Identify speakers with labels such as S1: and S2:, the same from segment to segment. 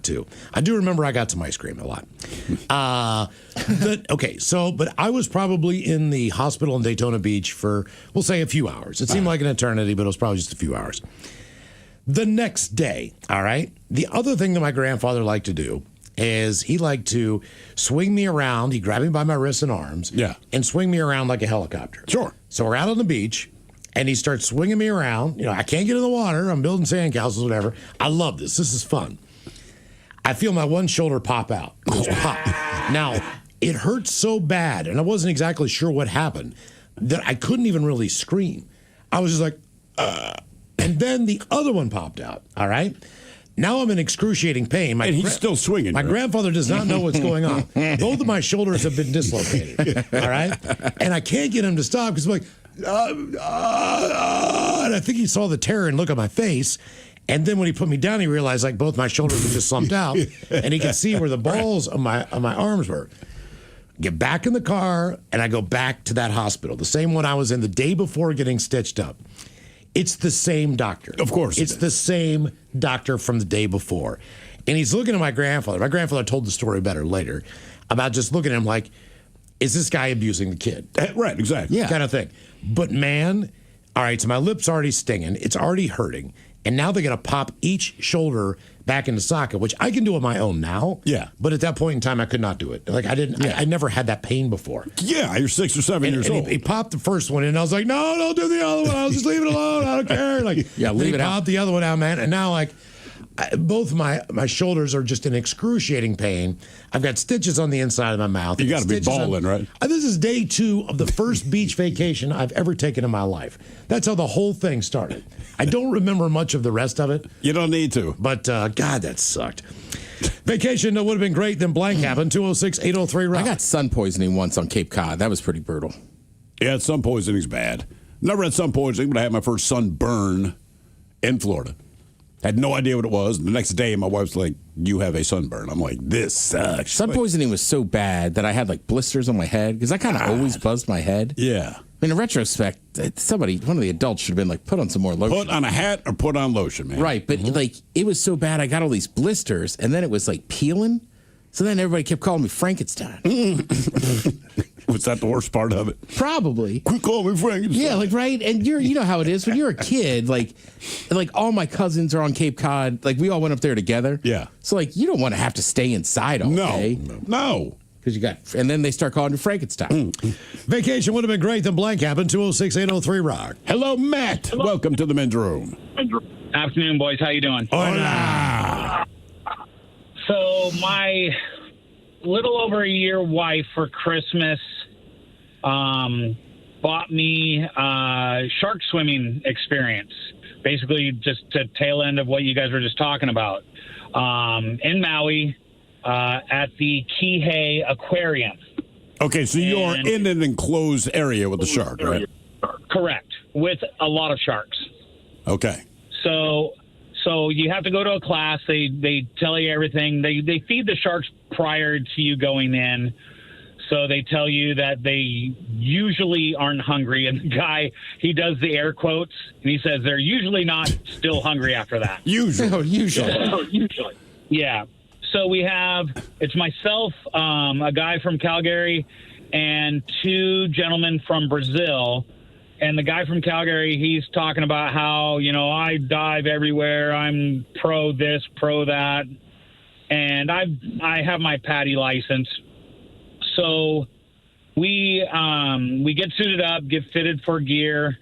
S1: too. I do remember I got some ice cream a lot. But I was probably in the hospital in Daytona Beach for, we'll say, a few hours. It seemed like an eternity, but it was probably just a few hours. The next day, all right, the other thing that my grandfather liked to do is he liked to swing me around. He'd grab me by my wrists and arms and swing me around like a helicopter.
S2: Sure.
S1: So we're out on the beach, and he starts swinging me around. I can't get in the water. I'm building sandcastles, whatever. I love this. This is fun. I feel my one shoulder pop out. Just pop. Now, it hurt so bad, and I wasn't exactly sure what happened, that I couldn't even really scream. I was just like, and then the other one popped out, all right? Now I'm in excruciating pain.
S2: And he's still swinging.
S1: My grandfather does not know what's going on. Both of my shoulders have been dislocated, all right? And I can't get him to stop because I'm like, and I think he saw the terror and look on my face. And then when he put me down, he realized like both my shoulders were just slumped out, and he could see where the balls of my arms were. Get back in the car, and I go back to that hospital, the same one I was in the day before getting stitched up. It's the same doctor.
S2: Of course.
S1: It's the same doctor from the day before. And he's looking at my grandfather. My grandfather told the story better later about just looking at him like, is this guy abusing the kid?
S2: Right, exactly.
S1: Yeah. Kind of thing. But man, all right, so my lip's already stinging. It's already hurting. And now they're going to pop each shoulder back into socket, which I can do on my own now.
S2: Yeah.
S1: But at that point in time, I could not do it. Like I didn't, I never had that pain before.
S2: Yeah, you're 6 or 7 years old.
S1: He popped the first one in, and I was like, no, don't do the other one. I'll just leave it alone. I don't care. Like,
S3: leave it out.
S1: He popped the other one out, man. And now, like, both my shoulders are just in excruciating pain. I've got stitches on the inside of my mouth.
S2: You got to be balling, right?
S1: This is day 2 of the first beach vacation I've ever taken in my life. That's how the whole thing started. I don't remember much of the rest of it.
S2: You don't need to.
S1: But, God, that sucked. Vacation that would have been great, then blank happened. 206-803-ROCK.
S3: I got sun poisoning once on Cape Cod. That was pretty brutal.
S2: Yeah, sun poisoning's bad. Never had sun poisoning, but I had my first sunburn in Florida. Had no idea what it was. The next day, my wife's like, you have a sunburn. I'm like, this sucks.
S3: Sun poisoning was so bad that I had like blisters on my head because I kind of always buzzed my head.
S2: Yeah.
S3: I mean, in retrospect, one of the adults should have been like, put on some more lotion.
S2: Put on a hat or put on lotion, man.
S3: Right, but like it was so bad, I got all these blisters, and then it was like peeling. So then everybody kept calling me Frankenstein.
S2: Was that the worst part of it?
S3: Probably.
S2: Quit calling me Frankenstein.
S3: Yeah, like right, and you know how it is when you're a kid. Like all my cousins are on Cape Cod. Like we all went up there together.
S2: Yeah.
S3: So like you don't want to have to stay inside all day.
S2: No.
S3: Because and then they start calling you Frankenstein.
S1: Vacation would have been great, then blank happened. 206-803-ROCK.
S2: Hello, Matt. Hello. Welcome to the men's room.
S4: Afternoon, boys. How you doing?
S2: Hola.
S4: So my little over a year wife for Christmas bought me a shark swimming experience. Basically, just a tail end of what you guys were just talking about. In Maui, at the Kihei Aquarium.
S2: Okay, so you're in an enclosed area with the shark, right?
S4: Correct, with a lot of sharks.
S2: Okay.
S4: So you have to go to a class. They tell you everything. They feed the sharks prior to you going in. So they tell you that they usually aren't hungry. And the guy, he does the air quotes, and he says they're usually not still hungry after that.
S2: Usually.
S4: Usually. Yeah. So we have, it's myself, a guy from Calgary, and 2 gentlemen from Brazil. And the guy from Calgary, he's talking about how, I dive everywhere. I'm pro this, pro that. And I have my PADI license. So we get suited up, get fitted for gear,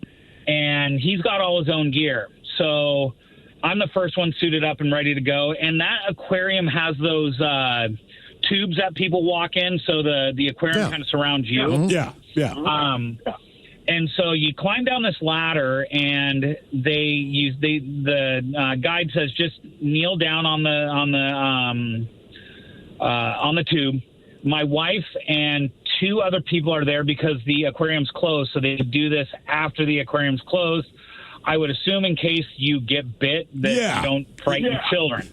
S4: and he's got all his own gear. So I'm the first one suited up and ready to go. And that aquarium has those tubes that people walk in, so the aquarium kind of surrounds you.
S2: Yeah.
S4: And so you climb down this ladder, and the guide says just kneel down on the tube. My wife and 2 other people are there because the aquarium's closed, so they do this after the aquarium's closed. I would assume in case you get bit that you don't frighten children.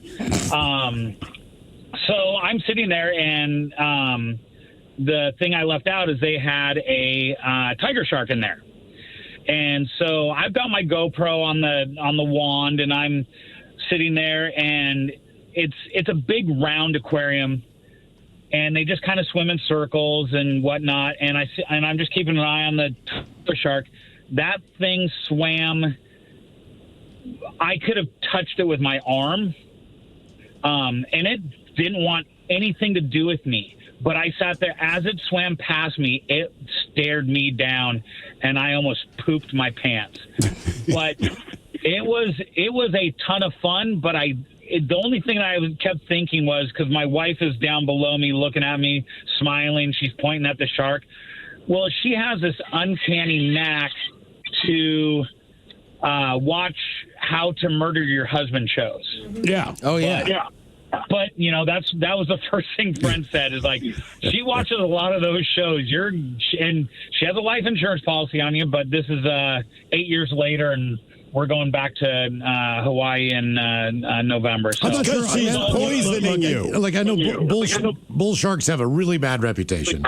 S4: So I'm sitting there, and the thing I left out is they had a tiger shark in there. And so I've got my GoPro on the wand, and I'm sitting there, and it's a big round aquarium, and they just kind of swim in circles and whatnot. And I'm just keeping an eye on the shark. That thing swam. I could have touched it with my arm, and it didn't want anything to do with me. But I sat there as it swam past me. It stared me down, and I almost pooped my pants. But it was a ton of fun. But the only thing I kept thinking was, because my wife is down below me looking at me, smiling. She's pointing at the shark. Well, she has this uncanny knack to watch How to Murder Your Husband shows.
S2: Yeah.
S3: Oh, yeah.
S4: But that was the first thing Brent said, is like, she watches a lot of those shows. And she has a life insurance policy on you, but this is 8 years later, and we're going back to Hawaii in November. So.
S2: Because she's poisoning you.
S1: Like, I know bull sharks have a really bad reputation.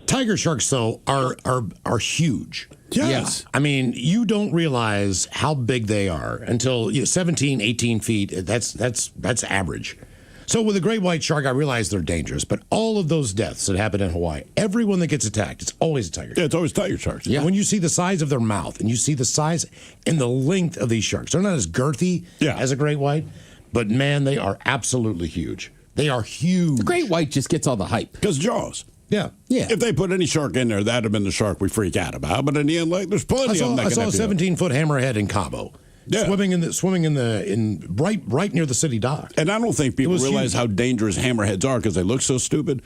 S1: Tiger sharks, though, are huge.
S2: Yes.
S1: I mean, you don't realize how big they are until 17, 18 feet. That's average. So with a great white shark, I realize they're dangerous. But all of those deaths that happen in Hawaii, everyone that gets attacked, it's always a tiger shark.
S2: Yeah, it's always tiger sharks.
S1: Yeah. When you see the size of their mouth and you see the size and the length of these sharks, they're not as girthy as a great white, but man, they are absolutely huge. They are huge.
S3: The great white just gets all the hype.
S2: Because Jaws.
S1: Yeah.
S2: If they put any shark in there, that'd have been the shark we freak out about. But in the end, like, there's plenty of them that
S1: I saw a 17-foot hammerhead in Cabo, swimming right near the city dock.
S2: And I don't think people realize how dangerous hammerheads are because they look so stupid.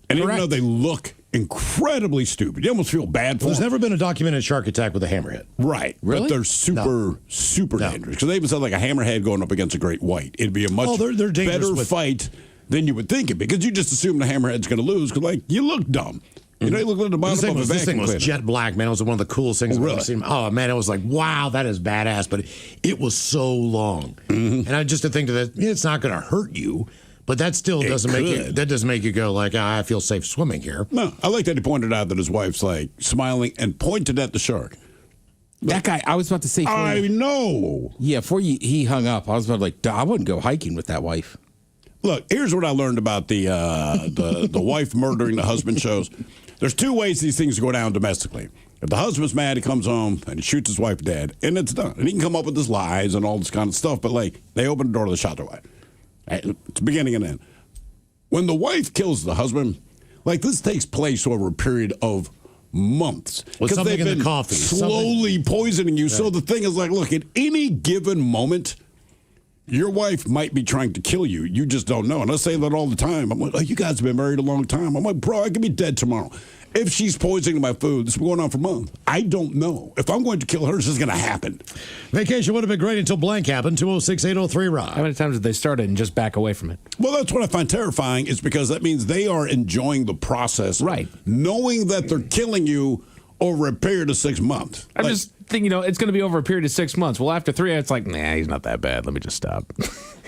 S2: And even though they look incredibly stupid, you almost feel bad for them.
S1: There's never been a documented shark attack with a hammerhead.
S2: Right.
S3: Really?
S2: But they're super dangerous. Because they even said like a hammerhead going up against a great white. It'd be a much
S1: they're
S2: better fight than you would think it, because you just assume the hammerhead's going to lose because, like, you look dumb. You know, you look at the bottom of a vacuum
S1: This thing was
S2: cleaner.
S1: jet black, man. It was one of the coolest things I've ever seen. Oh, man, it was like, wow, that is badass. But it was so long. And I just to think that it's not going to hurt you, but that still doesn't make you go like, I feel safe swimming here.
S2: No, I like that he pointed out that his wife's like smiling and pointed at the shark.
S3: That guy, I was about to say.
S2: I know.
S3: Yeah, before he hung up, I was about to like, I wouldn't go hiking with that wife.
S2: Look, here's what I learned about the wife murdering the husband shows. There's two ways these things go down domestically. If the husband's mad, he comes home and he shoots his wife dead, and it's done. And he can come up with his lies and all this kind of stuff, but like they open the door to the shot their wife. It's beginning and end. When the wife kills the husband, like this takes place over a period of months
S1: because
S2: they've been
S1: in the coffee,
S2: slowly poisoning you. Right. So the thing is like, look, at any given moment, your wife might be trying to kill you. You just don't know. And I say that all the time. I'm like, oh, you guys have been married a long time. I'm like, bro, I could be dead tomorrow. If she's poisoning my food, this has been going on for months. I don't know. If I'm going to kill her, this is going to happen.
S1: Vacation would have been great until blank happened. 206-803-ROCK.
S5: How many times did they start it and just back away from it?
S2: Well, that's what I find terrifying, is because that means they are enjoying the process.
S5: Right.
S2: Knowing that they're killing you over a period of 6 months.
S5: I'm just thinking, it's going to be over a period of 6 months. Well, after 3, it's like, nah, he's not that bad. Let me just stop.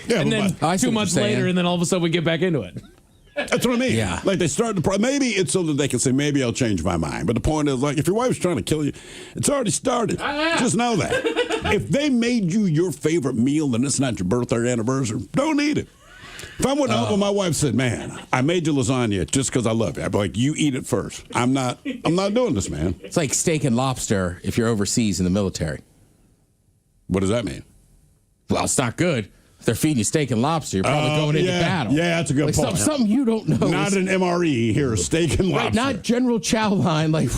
S2: Yeah,
S5: and then 2 months later, and then all of a sudden we get back into it.
S2: That's what I mean.
S3: Yeah.
S2: Like they start the maybe it's so that they can say, maybe I'll change my mind. But the point is, like, if your wife's trying to kill you, it's already started. Just know that. If they made you your favorite meal, then it's not your birthday or anniversary. Don't eat it. If I went out and my wife said, man, I made you lasagna just because I love you, I'd be like, you eat it first. I'm not doing this, man.
S3: It's like steak and lobster if you're overseas in the military.
S2: What does that mean?
S3: Well, it's not good. If they're feeding you steak and lobster, you're probably going into battle.
S2: Yeah, that's a good point.
S3: Something you don't know.
S2: Not an MRE here, steak and lobster.
S3: Right, not General Chow line. Like,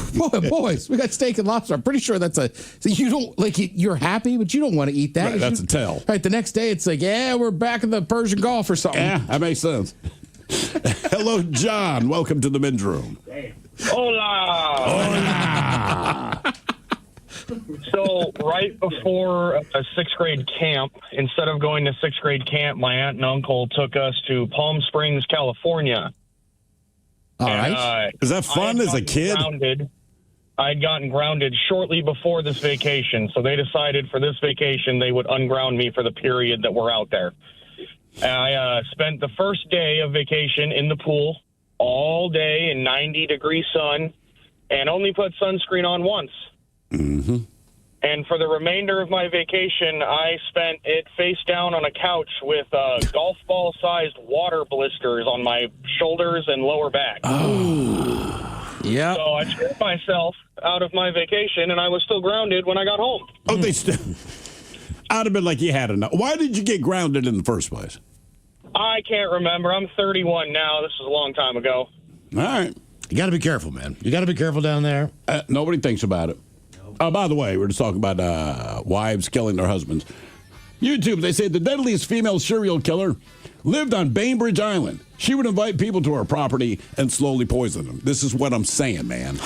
S3: boys, we got steak and lobster. I'm pretty sure that's you don't, like, you're happy, but you don't want to eat that.
S2: Right, that's a tell.
S3: Right, the next day it's like, yeah, we're back in the Persian Gulf or something.
S2: Yeah, that makes sense. Hello, John. Welcome to the men's room.
S6: Hola. So right before a sixth grade camp, instead of going to sixth grade camp, my aunt and uncle took us to Palm Springs, California.
S3: All right.
S2: Is that fun as a kid?
S6: I had gotten grounded shortly before this vacation, so they decided for this vacation they would unground me for the period that we're out there. I spent the first day of vacation in the pool all day in 90-degree sun and only put sunscreen on once.
S2: Mm-hmm.
S6: And for the remainder of my vacation, I spent it face down on a couch with golf ball-sized water blisters on my shoulders and lower back.
S3: Yeah.
S6: So I screwed myself out of my vacation, and I was still grounded when I got home.
S2: Oh, they still. I'd have been like, you had enough. Why did you get grounded in the first place?
S6: I can't remember. I'm 31 now. This was a long time ago.
S2: All right.
S1: You got to be careful, man. You got to be careful down there.
S2: Nobody thinks about it. By the way, we're just talking about wives killing their husbands. YouTube, they say the deadliest female serial killer lived on Bainbridge Island. She would invite people to her property and slowly poison them. This is what I'm saying, man.